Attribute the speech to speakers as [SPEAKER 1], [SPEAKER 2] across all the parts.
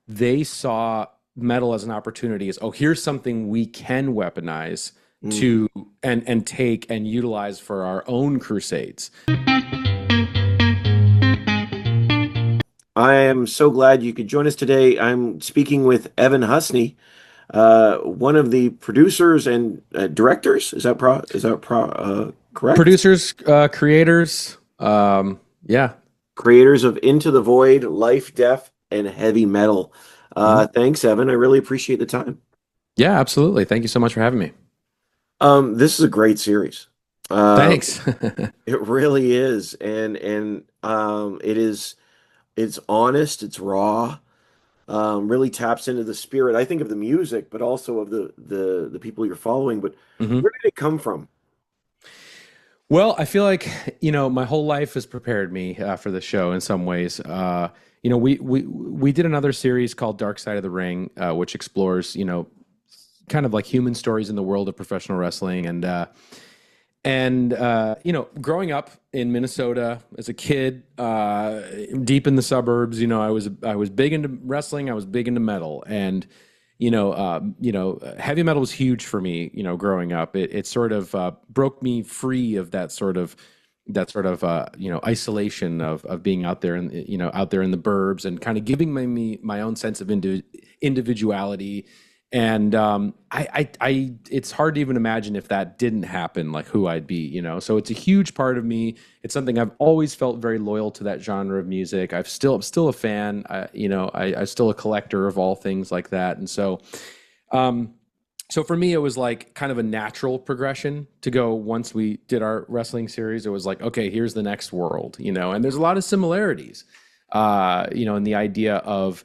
[SPEAKER 1] they saw metal as an opportunity, as, oh, here's something we can weaponize
[SPEAKER 2] Mm.
[SPEAKER 1] to and take and utilize for our own crusades.
[SPEAKER 2] I am so glad you could join us today. I'm speaking with Evan Husney, one of the producers and directors. Is that correct?
[SPEAKER 1] Producers, creators, yeah.
[SPEAKER 2] Creators of Into the Void, Life, Death, and Heavy Metal.
[SPEAKER 1] Mhm.
[SPEAKER 2] Thanks, Evan. I really appreciate the time.
[SPEAKER 1] Yeah, absolutely. Thank you so much for having me.
[SPEAKER 2] This is a great series. Uh,
[SPEAKER 1] Thanks.
[SPEAKER 2] it really is, it's honest, it's raw. Really taps into the spirit, I think, of the music, but also of the people you're following. But
[SPEAKER 1] Mhm.
[SPEAKER 2] where did it come from?
[SPEAKER 1] Well, I feel like, my whole life has prepared me for the show in some ways. We did another series called Dark Side of the Ring, which explores, kind of like human stories in the world of professional wrestling. Growing up in Minnesota as a kid, deep in the suburbs, I was big into wrestling. I was big into metal, and heavy metal was huge for me. Growing up, it sort of broke me free of that sort of isolation of being out there and out there in the burbs, and kind of giving my own sense of individuality. And it's hard to even imagine if that didn't happen, like who I'd be. So it's a huge part of me. It's something I've always felt very loyal to, that genre of music. I'm still a fan. I'm still a collector of all things like that. And um, so for me, it was like kind of a natural progression to go. Once we did our wrestling series, it was like, okay, here's the next world, and there's a lot of similarities, in the idea of,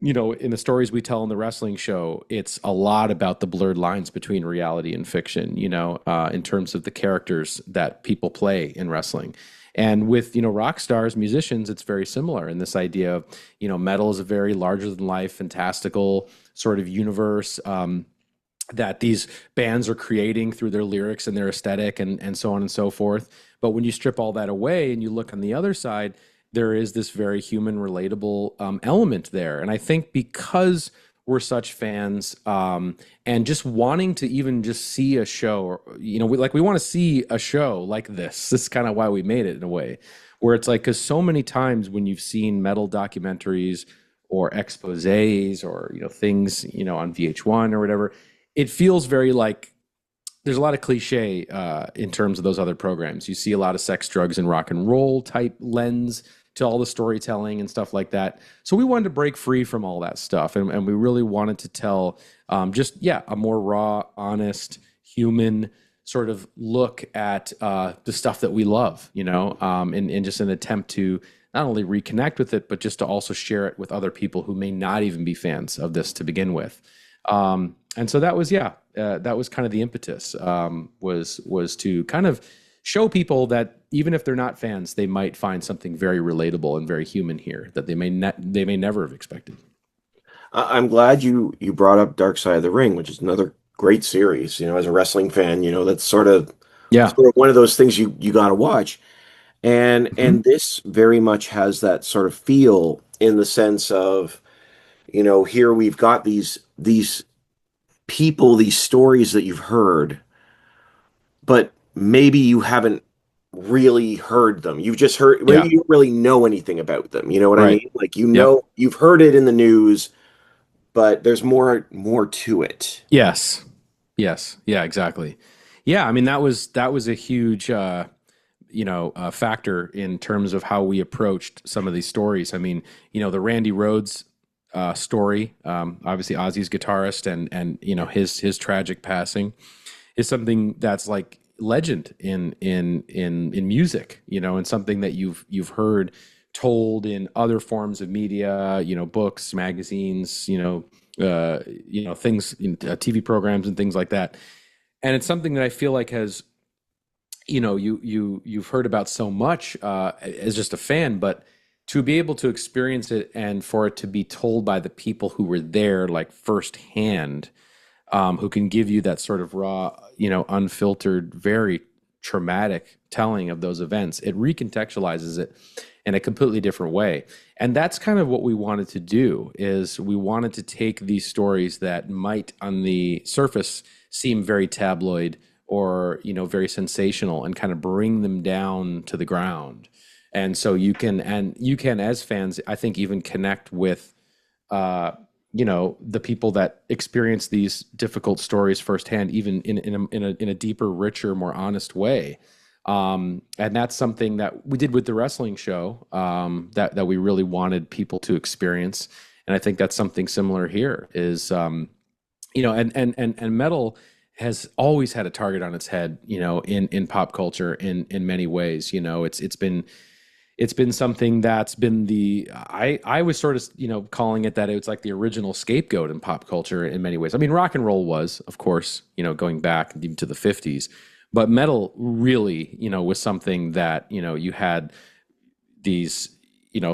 [SPEAKER 1] in the stories we tell in the wrestling show, it's a lot about the blurred lines between reality and fiction, in terms of the characters that people play in wrestling. And with, rock stars, musicians, it's very similar in this idea of, metal is a very larger than life, fantastical sort of universe. That these bands are creating through their lyrics and their aesthetic, and so on and so forth. But when you strip all that away and you look on the other side, there is this very human, relatable element there. And I think because we're such fans, and just wanting to even just see a show, or, we want to see a show like this. This is kind of why we made it, in a way, where it's like, because so many times when you've seen metal documentaries or exposés, or things, on VH1 or whatever, it feels very like there's a lot of cliche in terms of those other programs. You see a lot of sex, drugs, and rock and roll type lens to all the storytelling and stuff like that. So we wanted to break free from all that stuff, and we really wanted to tell, a more raw, honest, human sort of look at the stuff that we love, in just an attempt to not only reconnect with it, but just to also share it with other people who may not even be fans of this to begin with. And so that was kind of the impetus, was to kind of show people that even if they're not fans, they might find something very relatable and very human here that they may never have expected.
[SPEAKER 2] I'm glad you brought up Dark Side of the Ring, which is another great series. As a wrestling fan, that's
[SPEAKER 1] Yeah.
[SPEAKER 2] sort of one of those things you got to watch. And
[SPEAKER 1] Mhm.
[SPEAKER 2] and this very much has that sort of feel, in the sense of, here we've got these people, these stories that you've heard, but maybe you haven't really heard them. You've just heard, maybe
[SPEAKER 1] Yeah.
[SPEAKER 2] you don't really know anything about them. You know what I
[SPEAKER 1] Right.
[SPEAKER 2] mean? Like,
[SPEAKER 1] Yep.
[SPEAKER 2] you've heard it in the news, but there's more to it.
[SPEAKER 1] Yes. Yes. Yeah. Exactly. Yeah. I mean, that was a huge factor in terms of how we approached some of these stories. I mean, the Randy Rhodes story, obviously Ozzy's guitarist, and his tragic passing is something that's like legend in music, and something that you've heard told in other forms of media, books, magazines, things in TV programs and things like that. And it's something that I feel like has, you've heard about so much as just a fan, but to be able to experience it and for it to be told by the people who were there, like firsthand, who can give you that sort of raw, unfiltered, very traumatic telling of those events. It recontextualizes it in a completely different way. And that's kind of what we wanted to do is we wanted to take these stories that might on the surface seem very tabloid or, very sensational and kind of bring them down to the ground. And so you can as fans, I think, even connect with uh, the people that experience these difficult stories firsthand, even in a deeper, richer, more honest way. And that's something that we did with the wrestling show, that we really wanted people to experience. And I think that's something similar here is, and metal has always had a target on its head, in pop culture in many ways. It's been something that's been I was sort of calling it that it's like the original scapegoat in pop culture in many ways. I mean, rock and roll was, of course, going back even to the 50s, but metal really was something that you had these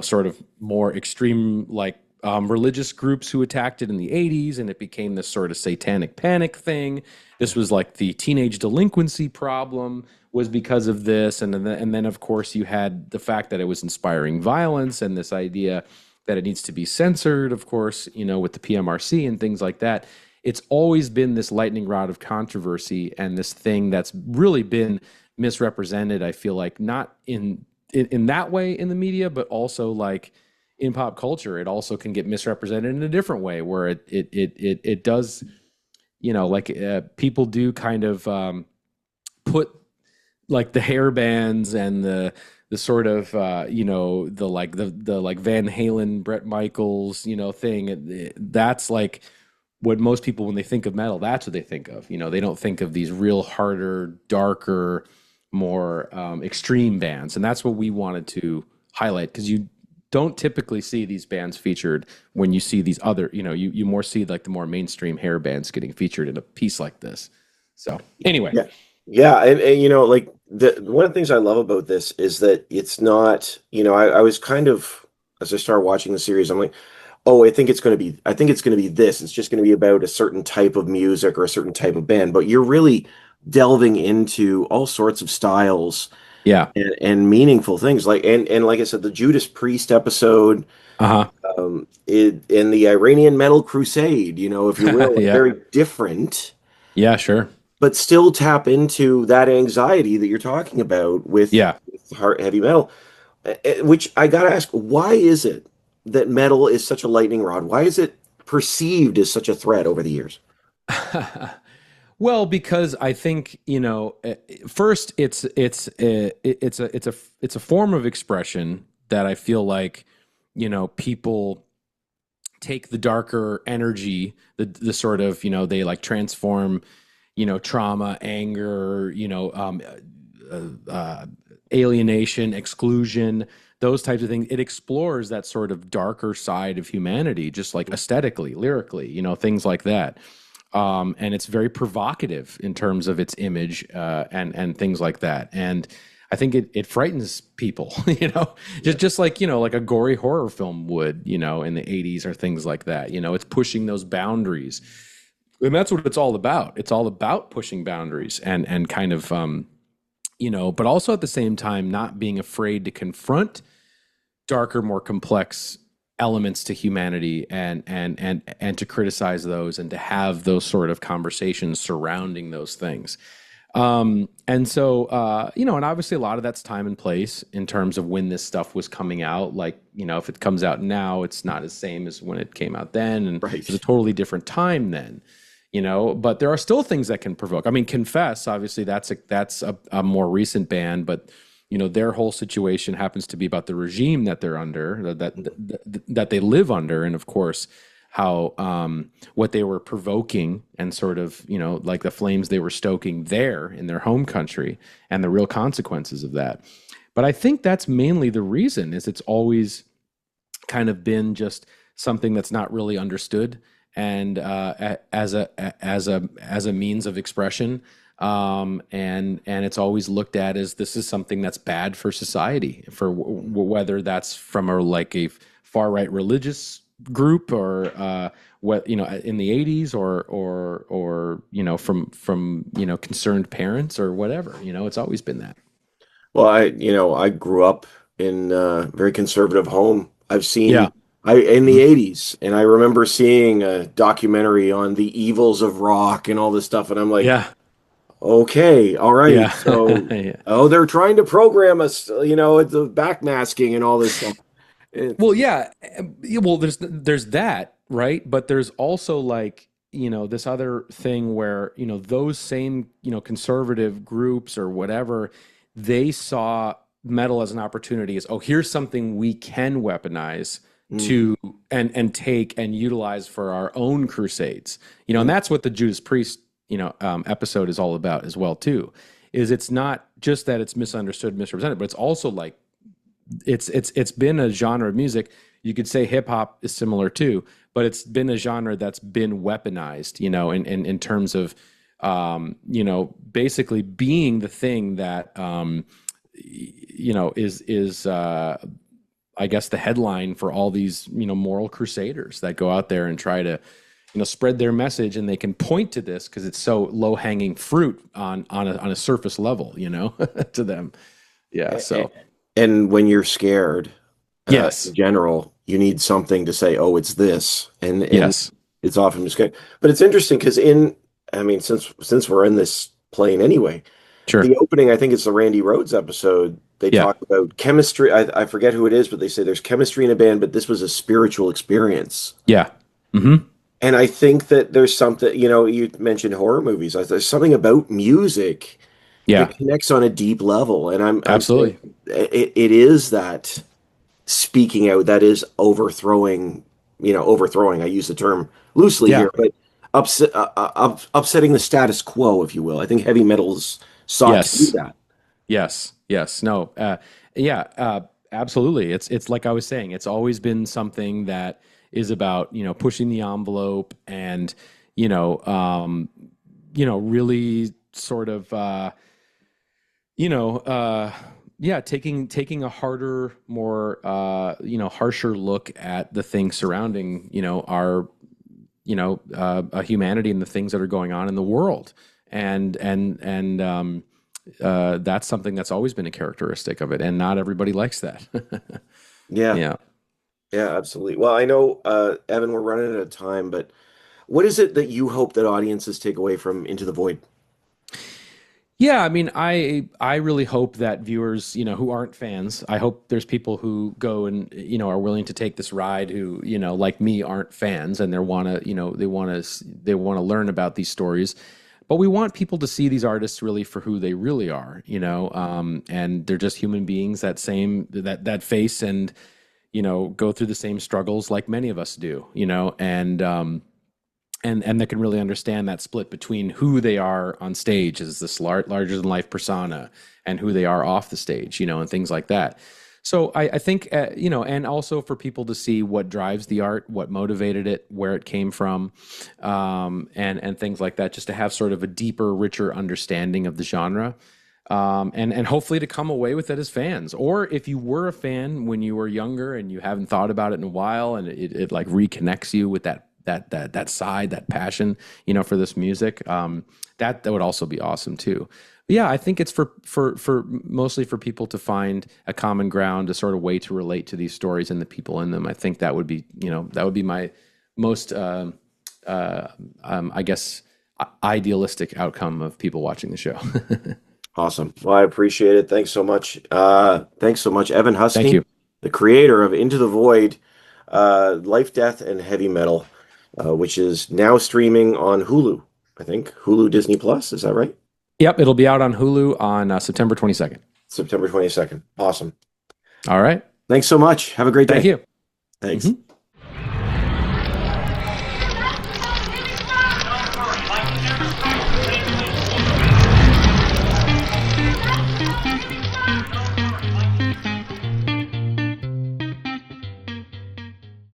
[SPEAKER 1] sort of more extreme like religious groups who attacked it in the 80s, and it became this sort of satanic panic thing. This was like the teenage delinquency problem was because of this, and then of course you had the fact that it was inspiring violence and this idea that it needs to be censored, of course, with the PMRC and things like that. It's always been this lightning rod of controversy and this thing that's really been misrepresented, I feel like, not in that way in the media, but also like in pop culture. It also can get misrepresented in a different way where it does, like people do kind of put like the hair bands and the sort of the like Van Halen, Bret Michaels, thing. That's like what most people, when they think of metal, that's what they think of. They don't think of these real harder, darker, more extreme bands, and that's what we wanted to highlight because you don't typically see these bands featured when you see these other, you more see like the more mainstream hair bands getting featured in a piece like this. So anyway,
[SPEAKER 2] Yeah. Yeah, and like one of the things I love about this is that it's not, I was kind of as I started watching the series, I'm like, oh, I think it's going to be this. It's just going to be about a certain type of music or a certain type of band, but you're really delving into all sorts of styles
[SPEAKER 1] yeah,
[SPEAKER 2] and meaningful things. And like I said, the Judas Priest episode,
[SPEAKER 1] uh
[SPEAKER 2] in the Iranian Metal Crusade, if you
[SPEAKER 1] huh,
[SPEAKER 2] will, are
[SPEAKER 1] yeah,
[SPEAKER 2] very different,
[SPEAKER 1] yeah, sure,
[SPEAKER 2] but still tap into that anxiety that you're talking about
[SPEAKER 1] yeah.
[SPEAKER 2] with heavy metal. Which I gotta ask, why is it that metal is such a lightning rod? Why is it perceived as such a threat over the years?
[SPEAKER 1] Well, because I think first it's a form of expression that I feel like people take the darker energy, the sort of they like transform trauma, anger, alienation, exclusion, those types of things. It explores that sort of darker side of humanity, just like aesthetically, lyrically, things like that. And it's very provocative in terms of its image and things like that. And I think it frightens people, just like like a gory horror film would, in the 80s or things like that. It's pushing those boundaries, and that's what it's all about. It's all about pushing boundaries and kind of but also at the same time not being afraid to confront darker, more complex elements to humanity and to criticize those and to have those sort of conversations surrounding those things. And so and obviously a lot of that's time and place in terms of when this stuff was coming out. Like, if it comes out now, it's not as same as when it came out then, and
[SPEAKER 2] Right.
[SPEAKER 1] it was a totally different time then. But there are still things that can provoke. I mean, Confess, obviously, that's a more recent band, but their whole situation happens to be about the regime that they're under, that they live under, and of course, how what they were provoking and sort of like the flames they were stoking there in their home country, and the real consequences of that. But I think that's mainly the reason is it's always kind of been just something that's not really understood and as a means of expression, and it's always looked at as this is something that's bad for society, for whether that's from a like a far right religious group, or what, in the 80s, or from concerned parents or whatever. It's always been that.
[SPEAKER 2] Well, I grew up in a very conservative home. I've
[SPEAKER 1] Yeah.
[SPEAKER 2] seen I in the
[SPEAKER 1] Mhm.
[SPEAKER 2] 80s, and I remember seeing a documentary on the evils of rock and all this stuff, and I'm like,
[SPEAKER 1] Yeah.
[SPEAKER 2] okay, all right.
[SPEAKER 1] Yeah.
[SPEAKER 2] So,
[SPEAKER 1] Yeah.
[SPEAKER 2] oh, they're trying to program us, it's the backmasking and all this stuff. It's
[SPEAKER 1] Well, yeah. Yeah, well, there's that, right? But there's also, like, this other thing where, those same, conservative groups or whatever, they saw metal as an opportunity, as, oh, here's something we can weaponize
[SPEAKER 2] mm,
[SPEAKER 1] to and take and utilize for our own crusades. And
[SPEAKER 2] mm,
[SPEAKER 1] that's what the Judas Priest, episode is all about as well too. Is it's not just that it's misunderstood, misrepresented, but it's also like it's been a genre of music. You could say hip hop is similar too, but it's been a genre that's been weaponized, in terms of, basically being the thing that, is I guess the headline for all these, moral crusaders that go out there and try to, spread their message, and they can point to this because it's so low hanging fruit on a surface level, to them. Yeah.
[SPEAKER 2] a- a-
[SPEAKER 1] So
[SPEAKER 2] and when you're scared, in
[SPEAKER 1] yes,
[SPEAKER 2] general, you need something to say, oh, it's this, and
[SPEAKER 1] yes.
[SPEAKER 2] it's often just good. But it's interesting because I mean, since we're in this plane anyway,
[SPEAKER 1] Sure.
[SPEAKER 2] the opening, I think it's the Randy Rhoads episode. They
[SPEAKER 1] Yeah.
[SPEAKER 2] talk about chemistry. I forget who it is, but they say there's chemistry in a band, but this was a spiritual experience.
[SPEAKER 1] Yeah. Hmm.
[SPEAKER 2] And I think that there's something, you mentioned horror movies. There's something about music
[SPEAKER 1] Yeah.
[SPEAKER 2] that connects on a deep level. And I'm saying
[SPEAKER 1] Absolutely.
[SPEAKER 2] it is that speaking out that is overthrowing. I use the term loosely
[SPEAKER 1] Yeah.
[SPEAKER 2] here, but upsetting the status quo, if you will. I think heavy metals sought to do
[SPEAKER 1] Yes.
[SPEAKER 2] that.
[SPEAKER 1] Yes. Yes. No. Yeah. Absolutely. It's like I was saying. It's always been something that is about, pushing the envelope, and you know really sort of, you know yeah, taking a harder, more, harsher look at the things surrounding, our, humanity, and the things that are going on in the world. And that's something that's always been a characteristic of it, and not everybody likes that.
[SPEAKER 2] Yeah,
[SPEAKER 1] Yeah.
[SPEAKER 2] yeah, absolutely. Well, I know, Evan, we're running out of time, but what is it that you hope that audiences take away from Into the Void?
[SPEAKER 1] Yeah, I mean, I really hope that viewers, who aren't fans, I hope there's people who go and, are willing to take this ride, who, like me, aren't fans, and they want to learn about these stories. But we want people to see these artists really for who they really are, and they're just human beings that face and, go through the same struggles like many of us do, and that can really understand that split between who they are on stage as this larger than life persona, and who they are off the stage, and things like that. So I think, and also for people to see what drives the art, what motivated it, where it came from, and things like that, just to have sort of a deeper, richer understanding of the genre. And hopefully to come away with it as fans, or if you were a fan when you were younger and you haven't thought about it in a while, and it like reconnects you with that side, that passion, for this music. That would also be awesome too. But yeah, I think it's for mostly for people to find a common ground, a sort of way to relate to these stories and the people in them. I think that would be my most, uh, I guess, idealistic outcome of people watching the show.
[SPEAKER 2] Awesome. Well, I appreciate it. Thanks so much. Thanks so much, Evan
[SPEAKER 1] Thank
[SPEAKER 2] Husney,
[SPEAKER 1] you.
[SPEAKER 2] the creator of Into the Void, Life, Death, and Heavy Metal, which is now streaming on Hulu. I think Hulu Disney Plus. Is that right?
[SPEAKER 1] Yep, it'll be out on Hulu on September 22nd.
[SPEAKER 2] September 22nd. Awesome.
[SPEAKER 1] All right.
[SPEAKER 2] Thanks so much. Have a great
[SPEAKER 1] Thank
[SPEAKER 2] day.
[SPEAKER 1] you.
[SPEAKER 2] Thanks.
[SPEAKER 1] Mhm.